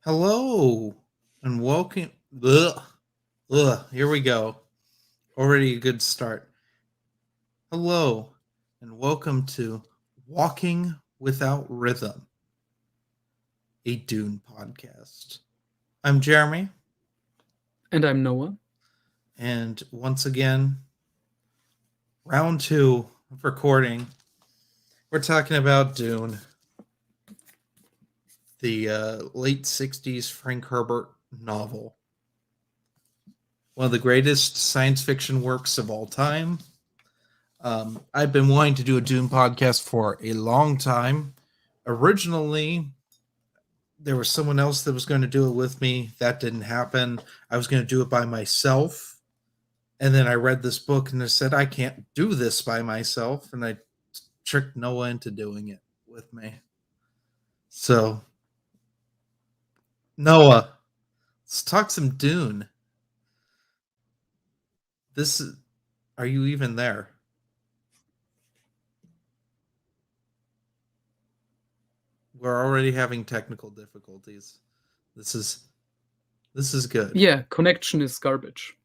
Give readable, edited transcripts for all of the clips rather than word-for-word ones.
Hello and welcome. Here we go. Already a good start. Hello and welcome to Walking Without Rhythm, a Dune podcast. I'm Jeremy, And I'm Noah. and once again, round two of recording. We're talking about Dune, the late 60s Frank Herbert novel. One of the greatest science fiction works of all time. I've been wanting to do a Dune podcast for a long time. Originally, there was someone else that was going to do it with me. That didn't happen. I was going to do it by myself. And then I read this book and I said, I can't do this by myself. And I tricked Noah into doing it with me. So, Noah, let's talk some Dune. This is, are you even there? We're already having technical difficulties. This is good. Yeah, connection is garbage.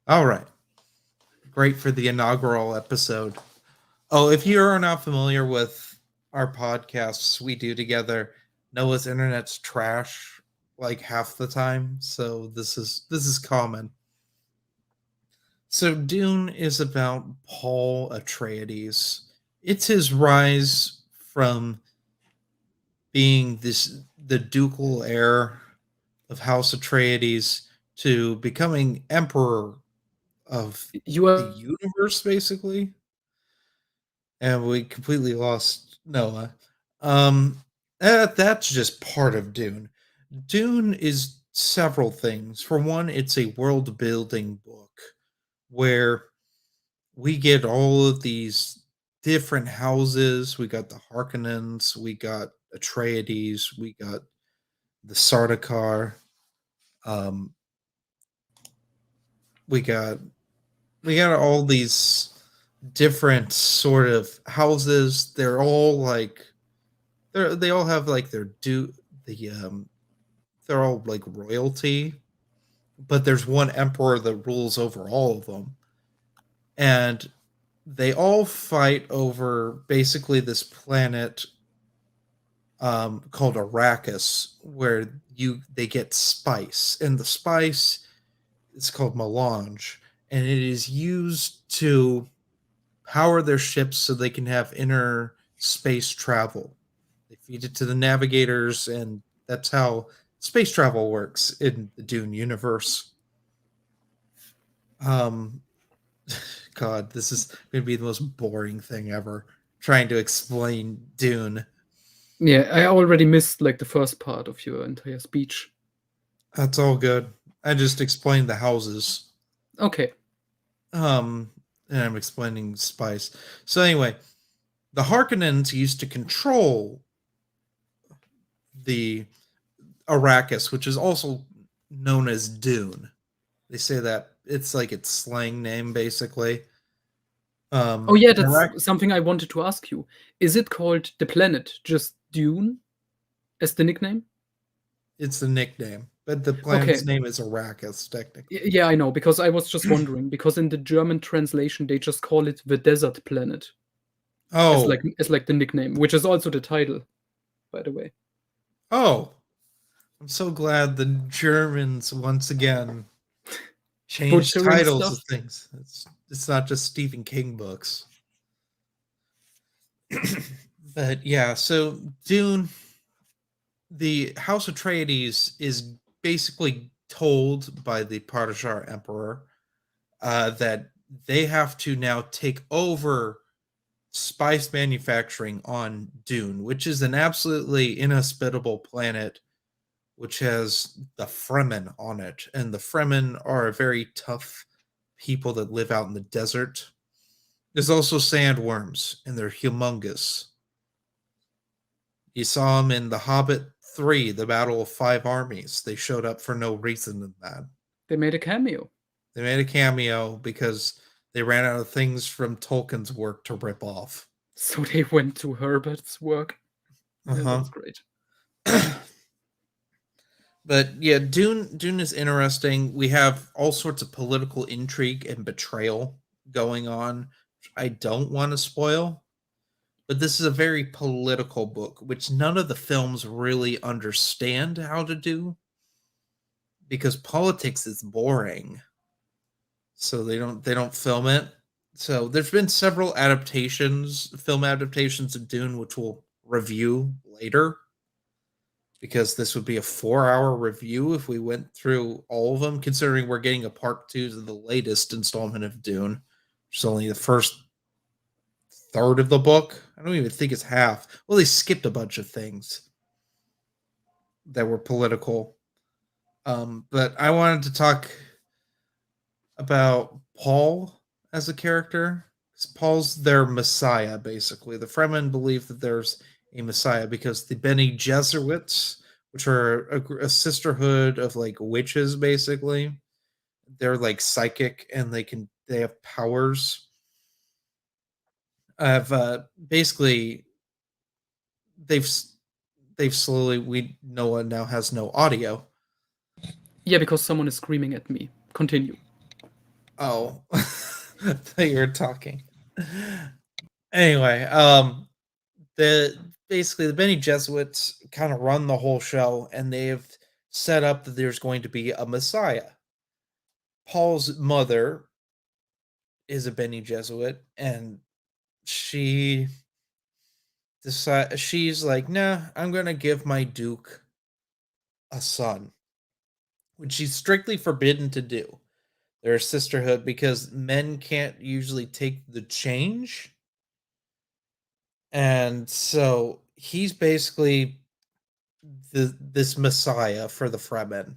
All right. Great for the inaugural episode. Oh, if you are not familiar with our podcasts we do together, Noah's internet's trash like half the time, so this is common. So Dune is about Paul Atreides. It's his rise from being the ducal heir of House Atreides to becoming emperor of You the are universe, basically. And we completely lost Noah. Um, that's just part of Dune. Dune is several things. For one, it's a world building book where we get all of these different houses. We got the Harkonnens, we got Atreides, we got the Sardaukar, um, we got we got all these different sort of houses. They're all like they all have like their do the they're all like royalty, but there's one emperor that rules over all of them, and they all fight over basically this planet called Arrakis, where they get spice, and the spice is called melange, and it is used to power their ships so they can have inner space travel. They feed it to the navigators, and that's how space travel works in the Dune universe. Um, God, this is going to be the most boring thing ever. Trying to explain Dune. yeah, I already missed like the first part of your entire speech. That's all good. I just explained the houses. Okay. Um, and I'm explaining spice. So anyway, the Harkonnens used to control the Arrakis, which is also known as Dune. They say that it's like its slang name, basically. Oh yeah, that's Iraq, something I wanted to ask you. Is it called the planet just Dune as the nickname? it's the nickname, but the Okay. planet's name is Arrakis, technically. Yeah, I know, because I was just wondering, because in the German translation they just call it the desert planet Oh, as like the nickname, which is also the title, by the way. oh, I'm so glad the Germans once again changed Butchering titles stuff. of things. It's not just Stephen King books. But yeah, so Dune, the House Atreides is basically told by the Parashar Emperor that they have to now take over spice manufacturing on Dune, which is an absolutely inhospitable planet, which has the Fremen on it. And the Fremen are a very tough people that live out in the desert. There's also sandworms, and they're humongous. You saw them in The Hobbit 3, The Battle of Five Armies. They showed up for no reason in that. They made a cameo. They made a cameo because they ran out of things from Tolkien's work to rip off. So they went to Herbert's work. Yeah, Uh that's great. huh. But yeah, Dune is interesting. We have all sorts of political intrigue and betrayal going on, which I don't want to spoil. But this is a very political book, which none of the films really understand how to do because politics is boring. So they don't film it. So there's been several film adaptations of Dune, which we'll review later because this would be a 4-hour review if we went through all of them, considering we're getting a part two to the latest installment of Dune, which is only the first third of the book. I don't even think it's half. Well, they skipped a bunch of things that were political. But I wanted to talk about Paul as a character. Paul's their messiah, basically. The Fremen believe that there's a messiah because the Bene Gesserits, which are a sisterhood of like witches, basically, they're like psychic and they have powers. Have basically they've they've slowly we no one now has no audio. Yeah, because someone is screaming at me. Continue. Oh, I thought you were talking. Anyway, the basically the Bene Jesuits kind of run the whole show, and they've set up that there's going to be a Messiah. Paul's mother is a Bene Jesuit, and she she's like, nah, I'm gonna give my Duke a son, which she's strictly forbidden to do. They're a sisterhood because men can't usually take the change. And so he's basically this messiah for the Fremen.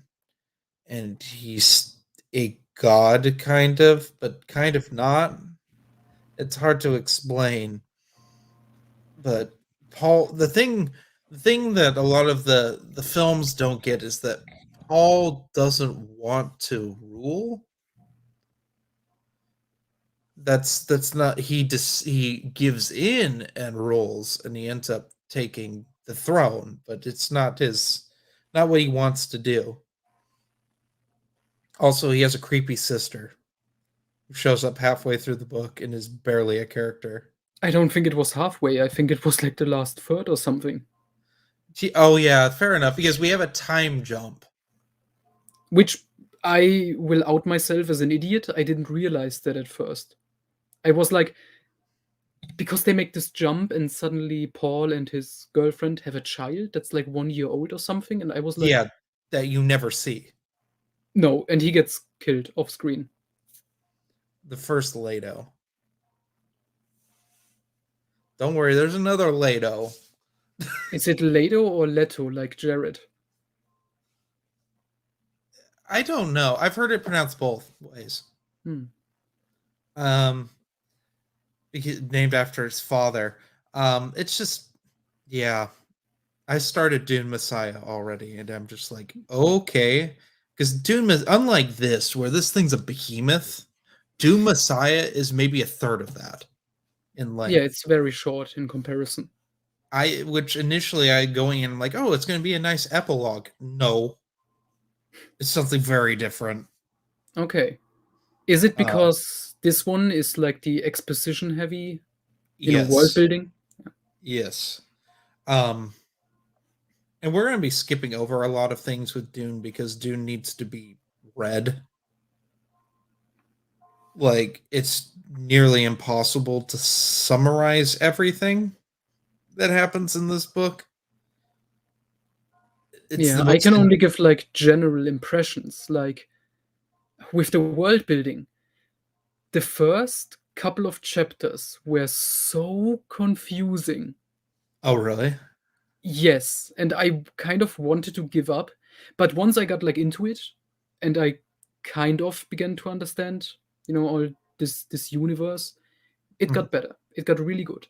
And he's a god kind of, but kind of not. It's hard to explain. But Paul the thing that a lot of the films don't get is that Paul doesn't want to rule. That's not he gives in and rules and he ends up taking the throne, but it's not what he wants to do. Also, he has a creepy sister who shows up halfway through the book and is barely a character. I don't think it was halfway. I think it was like the last third or something. Oh yeah, fair enough because we have a time jump. Which I will out myself as an idiot. I didn't realize that at first. I was like, because they make this jump and suddenly Paul and his girlfriend have a child that's like 1 year old or something. And I was like, Yeah, that you never see. no. And he gets killed off screen. The first Leto. Don't worry, there's another Leto. Is it Leto or Leto like Jared? I don't know. I've heard it pronounced both ways. Hmm. Um, named after his father. It's just, yeah. I started Dune Messiah already, and I'm just like, okay, because unlike this, where this thing's a behemoth, Dune Messiah is maybe a third of that in Yeah, length. it's very short in comparison. Which initially I going in like, oh, it's going to be a nice epilogue. No, it's something very different. Okay. Is it Uh, because this one is like the exposition heavy, world yes, building? yes. Um, and we're going to be skipping over a lot of things with Dune because Dune needs to be read. Like it's nearly impossible to summarize everything that happens in this book. It's Yeah, the I most can only give like general impressions. Like with the world building, the first couple of chapters were so confusing. Oh really? Yes, and I kind of wanted to give up, but once I got like into it and I kind of began to understand, all this universe, it Mhm. got better. It got really good.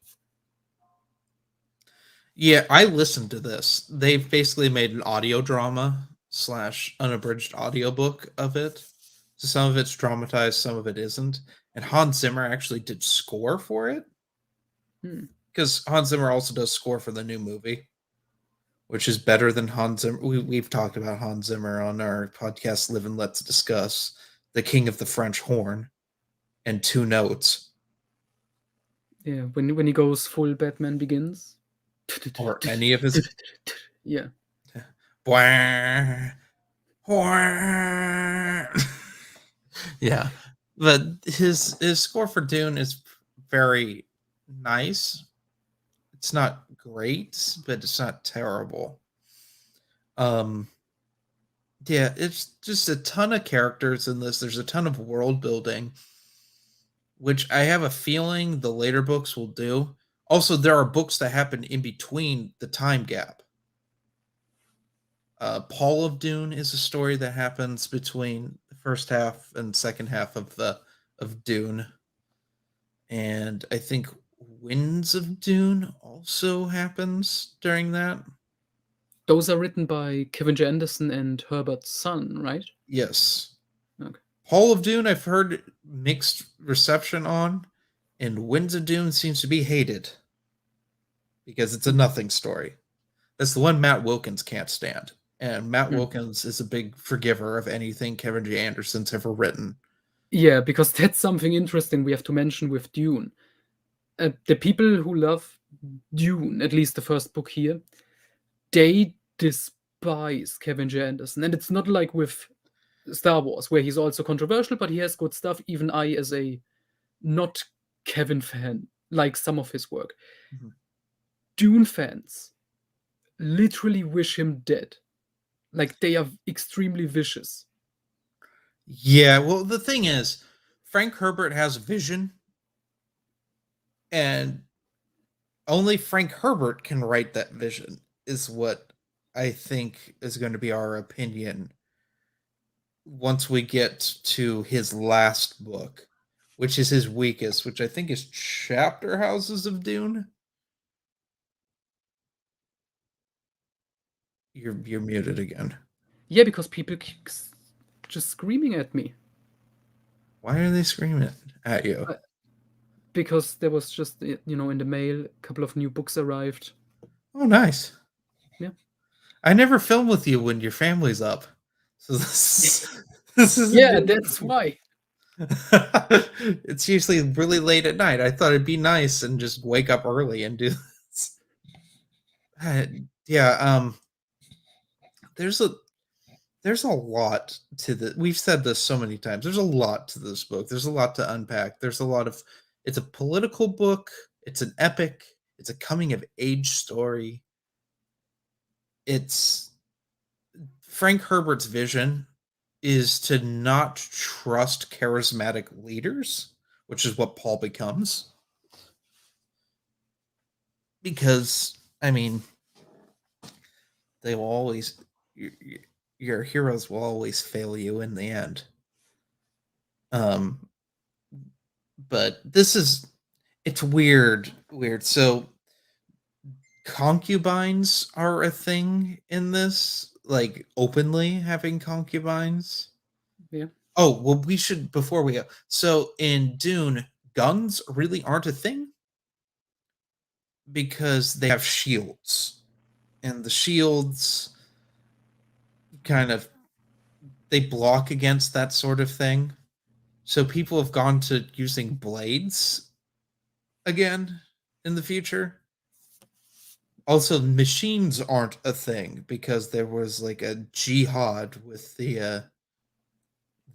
Yeah, I listened to this. They've basically made an audio drama slash unabridged audiobook of it. So some of it's dramatized, some of it isn't. And Hans Zimmer actually did score for it Hmm. because Hans Zimmer also does score for the new movie, which is better than Hans Zimmer. We've talked about Hans Zimmer on our podcast, Live and Let's Discuss, the King of the French Horn, and Two Notes, Yeah, when he goes full Batman Begins. or any of his. Yeah. Yeah, but his score for Dune is very nice. It's not great, but it's not terrible. Um, yeah, it's just a ton of characters in this. There's a ton of world building, which I have a feeling the later books will do. Also, there are books that happen in between the time gap. Paul of Dune is a story that happens between the first half and second half of Dune, and I think Winds of Dune also happens during that. Those are written by Kevin J. Anderson and Herbert's son, right? Yes, Okay. Paul of Dune I've heard mixed reception on, and Winds of Dune seems to be hated because it's a nothing story. That's the one Matt Wilkins can't stand. And Matt Hmm. Wilkins is a big forgiver of anything Kevin J. Anderson's ever written. Yeah, because that's something interesting we have to mention with Dune. The people who love Dune, at least the first book here, they despise Kevin J. Anderson. And it's not like with Star Wars, where he's also controversial, but he has good stuff. Even I, as a not Kevin fan, like some of his work. Mm-hmm. Dune fans literally wish him dead. Like, they are extremely vicious. Yeah, well, the thing is, Frank Herbert has vision, and only Frank Herbert can write that vision, is what I think is going to be our opinion once we get to his last book, which is his weakest, which I think is Chapter Houses of Dune. You're muted again. Yeah, because people keep just screaming at me. Why are they screaming at you? Because there was just, in the mail, a couple of new books arrived. Oh, nice. Yeah. I never film with you when your family's up. So this is Yeah, that's why. It's usually really late at night. I thought it'd be nice and just wake up early and do this. Yeah, there's a there's a lot to the we've said this so many times. There's a lot to this book. There's a lot to unpack. There's a lot of it's a political book, it's an epic, it's a coming of age story. It's Frank Herbert's vision is to not trust charismatic leaders, which is what Paul becomes. Because, I mean, they will always, your heroes will always fail you in the end. But it's weird. So, concubines are a thing in this, like openly having concubines. Yeah. Oh, well, we should before we go. So in Dune, guns really aren't a thing because they have shields. And the shields kind of they block against that sort of thing. So people have gone to using blades again in the future. Also, machines aren't a thing because there was like a jihad with the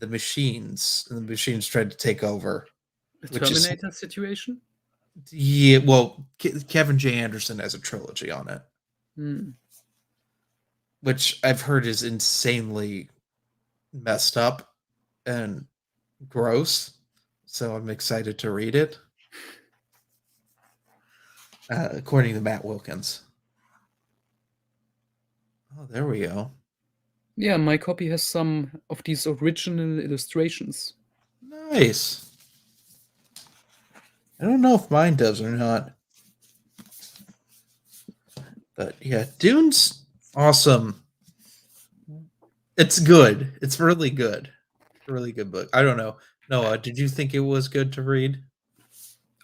machines, and the machines tried to take over. A Which is Terminator situation? yeah, well, Kevin J. Anderson has a trilogy on it, Hmm. which I've heard is insanely messed up and gross. So I'm excited to read it. According to Matt Wilkins. Oh, there we go. Yeah, my copy has some of these original illustrations. Nice. I don't know if mine does or not. But yeah, Dune's awesome. It's good. It's really good. Really good book. I don't know. Noah, did you think it was good to read?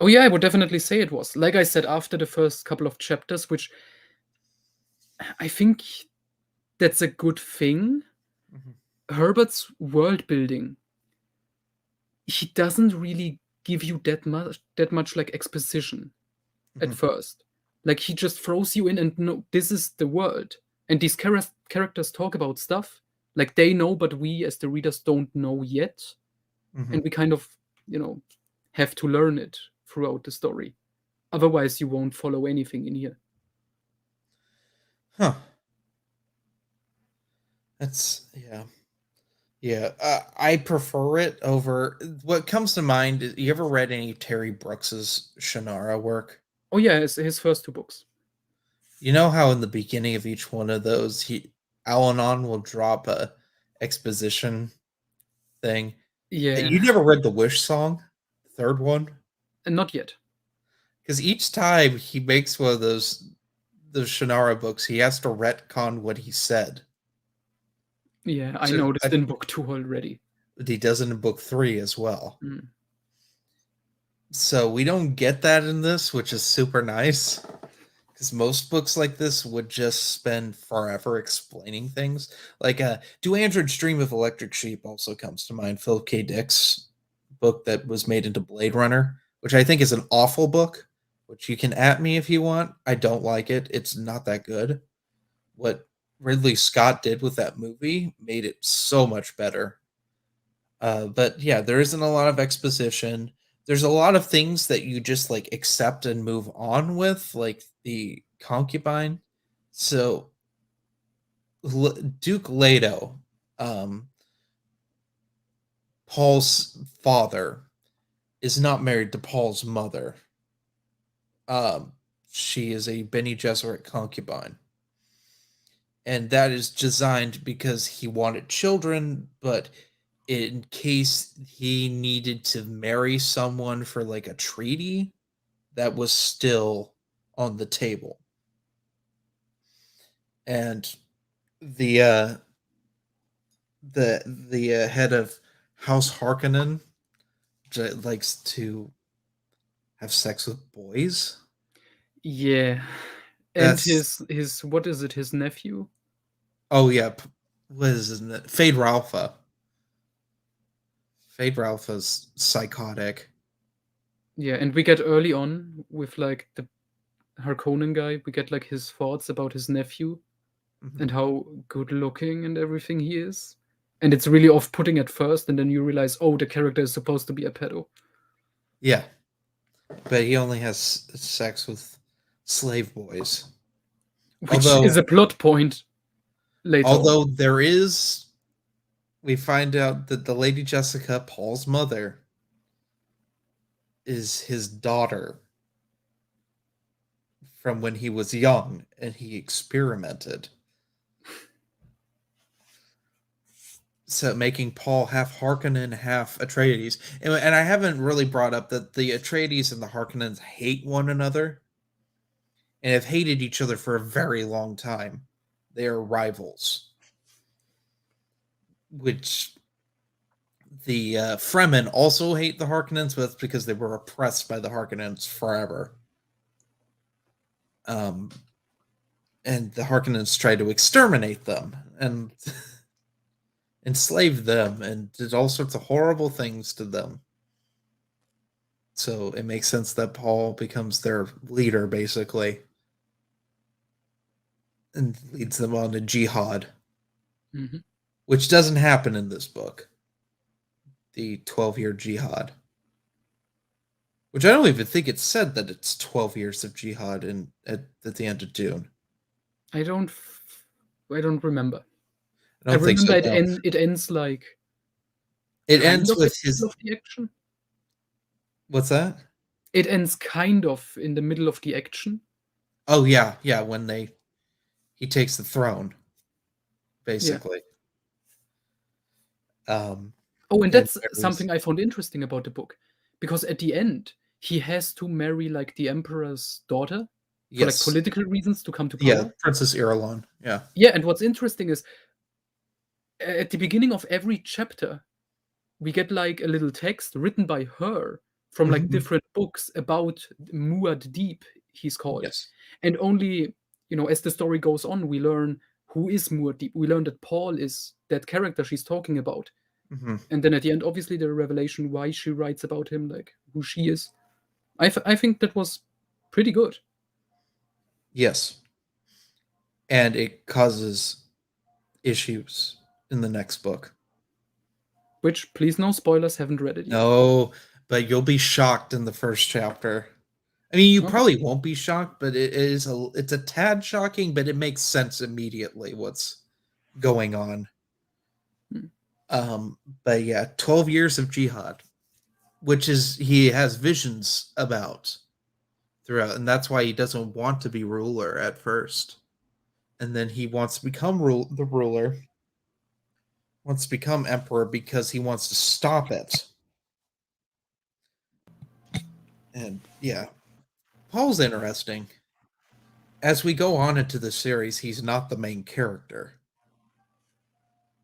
Oh yeah, I would definitely say it was. Like I said, after the first couple of chapters, which I think that's a good thing. Mhm, Herbert's world building, he doesn't really give you that much like exposition at mhm, first. Like he just throws you in and no, this is the world. And these characters talk about stuff like they know, but we as the readers don't know yet. mhm. And we kind of, you know, have to learn it throughout the story. Otherwise, you won't follow anything in here. Huh. That's yeah. Yeah, I prefer it over what comes to mind. You ever read any Terry Brooks's Shannara work? Oh yeah, his first two books. You know how in the beginning of each one of those, he Al-Anon will drop a exposition thing. Yeah, You never read the Wish song, third one, and not yet. because each time he makes one of those Shannara books, he has to retcon what he said. Yeah, I So noticed in book two already. he does it in book three as well. Mm. So we don't get that in this, which is super nice. Because most books like this would just spend forever explaining things. Like Do Androids Dream of Electric Sheep also comes to mind. Philip K. Dick's book that was made into Blade Runner, which I think is an awful book, which you can at me if you want. I don't like it. It's not that good. What Ridley Scott did with that movie made it so much better. But yeah, there isn't a lot of exposition. There's a lot of things that you just like accept and move on with, like the concubine. So Duke Leto, um, Paul's father, is not married to Paul's mother. Um, she is a Bene Gesserit concubine, and that is designed because he wanted children, but in case he needed to marry someone for like a treaty, that was still on the table. And the head of House Harkonnen likes to have sex with boys. Yeah, and That's his what is it? His nephew? oh yeah, what is his name? Fade Ralpha. Fade Ralpha's psychotic. Yeah, and we get early on with like the Harkonnen guy. We get like his thoughts about his nephew Mhm. and how good looking and everything he is. And it's really off putting at first, and then you realize, oh, the character is supposed to be a pedo. Yeah, but he only has sex with slave boys. Which is Although a plot point later on. although there is we find out that the Lady Jessica, Paul's mother, is his daughter from when he was young and he experimented. So making Paul half Harkonnen, half Atreides. And I haven't really brought up that the Atreides and the Harkonnens hate one another and have hated each other for a very long time. They are rivals, which the Fremen also hate the Harkonnens, but that's because they were oppressed by the Harkonnens forever. Um, and the Harkonnens tried to exterminate them and enslaved them and did all sorts of horrible things to them. So it makes sense that Paul becomes their leader, basically, and leads them on to jihad, Mhm. which doesn't happen in this book, the 12-year jihad. Which I don't even think it's said that it's 12 years of jihad at the end of Dune. I don't, I don't remember. I I don't think so, remember no. it ends like It kind ends of in with the middle his of the action. what's that? It ends kind of in the middle of the action. Oh yeah, yeah, when he takes the throne, Yeah. basically. Um Oh, and and that's marries something I found interesting about the book, because at the end he has to marry like the emperor's daughter for like yes. political reasons to come to Yeah, power. Princess Irulan. Yeah. Yeah, and what's interesting is at the beginning of every chapter we get like a little text written by her from like Mhm. different books about Muad Deep, he's called. Yes. And only, as the story goes on, we learn who is Muad'Dib. We learn that Paul is that character she's talking about. Mhm. And then at the end, obviously, the revelation why she writes about him, like who she is. I think that was pretty good. Yes. And it causes issues in the next book. Which, please, no spoilers, haven't read it yet. No, but you'll be shocked in the first chapter. I mean, you Okay. probably won't be shocked, but it's a tad shocking, but it makes sense immediately what's going on. Hmm. But yeah, 12 years of jihad, which is he has visions about throughout, and that's why he doesn't want to be ruler at first. And then he wants to become the ruler, wants to become emperor because he wants to stop it. And yeah, Paul's interesting. As we go on into the series, he's not the main character,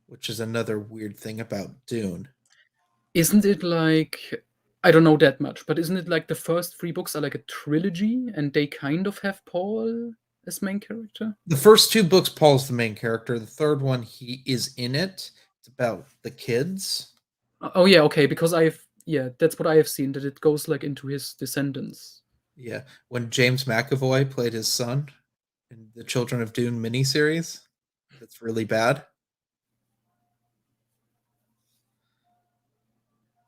which is another weird thing about Dune. Isn't it like, I don't know that much, but isn't it like the first three books are like a trilogy and they kind of have Paul as main character? The first two books, Paul's the main character. The third one, he is in it. It's about the kids. Oh yeah, okay, because that's what I have seen, that it goes like into his descendants. Yeah, when James McAvoy played his son in the Children of Dune miniseries, that's really bad.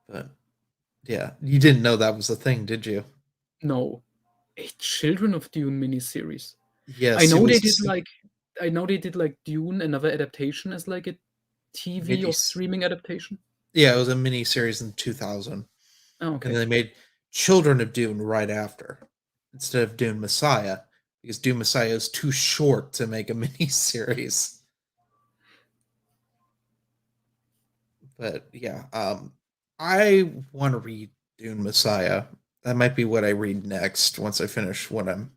But yeah, you didn't know that was a thing, did you? No, a Children of Dune miniseries. I Yes, it know they was did like I know they did like Dune, another adaptation as like a TV or minis. streaming adaptation. Yeah, it was a miniseries in 2000, Oh, and okay. they made Children of Dune right after instead of Dune Messiah because Dune Messiah is too short to make a miniseries. But yeah, I want to read Dune Messiah. That might be what I read next once I finish what I'm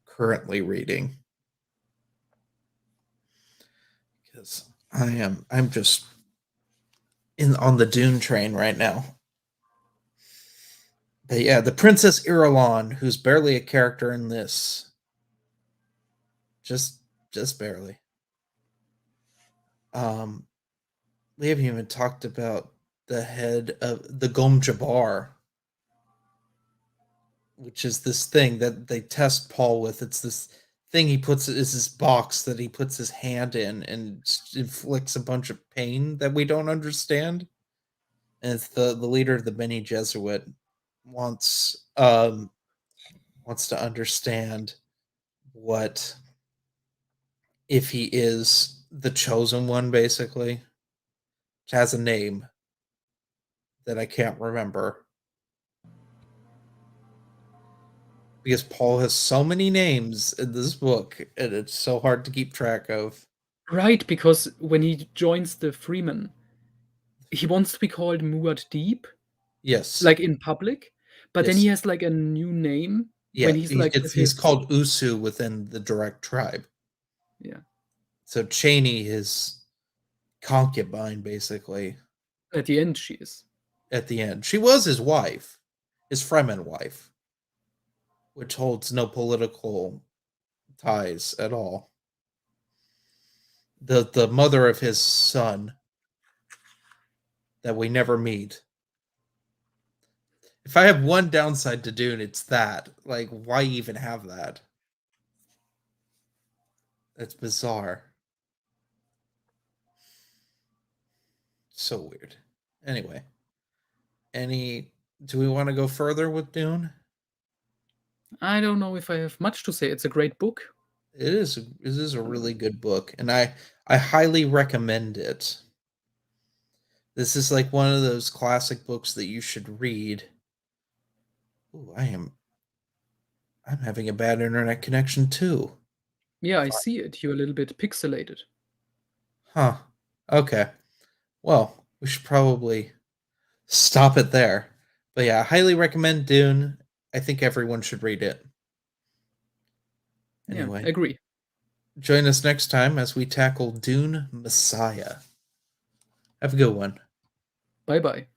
currently reading. Because I'm just in on the Dune train right now. But yeah, the Princess Irulan, who's barely a character in this, just just barely. Um, we haven't even talked about the head of the Gom Jabbar, which is this thing that they test Paul with. It's this thing he puts is this box that he puts his hand in and inflicts a bunch of pain that we don't understand. And it's the leader of the Bene Gesserit wants wants to understand what if he is the chosen one, basically, which has a name that I can't remember because Paul has so many names in this book, and it's so hard to keep track of. Right, because when he joins the Freeman, he wants to be called Muad'Dib, Yes, like in public, but then he yes, has like a new name yeah. when he's like with He's his called Usu within the direct tribe. yeah. So Cheney, his concubine, basically, At the end, she is. at the end, she was his wife, his Fremen wife, which holds no political ties at all. The mother of his son that we never meet. If I have one downside to Dune, it's that. Like, why even have that? It's bizarre. So weird. Anyway, any do we want to go further with Dune? I don't know if I have much to say. It's a great book. It is a really good book, and I highly recommend it. This is like one of those classic books that you should read. Ooh, I'm having a bad internet connection too. Yeah, I see it. You're a little bit pixelated. Huh. Okay. Well, we should probably stop it there. But yeah, I highly recommend Dune. I think everyone should read it. Yeah, Anyway, agree. join us next time as we tackle Dune Messiah. Have a good one. Bye bye.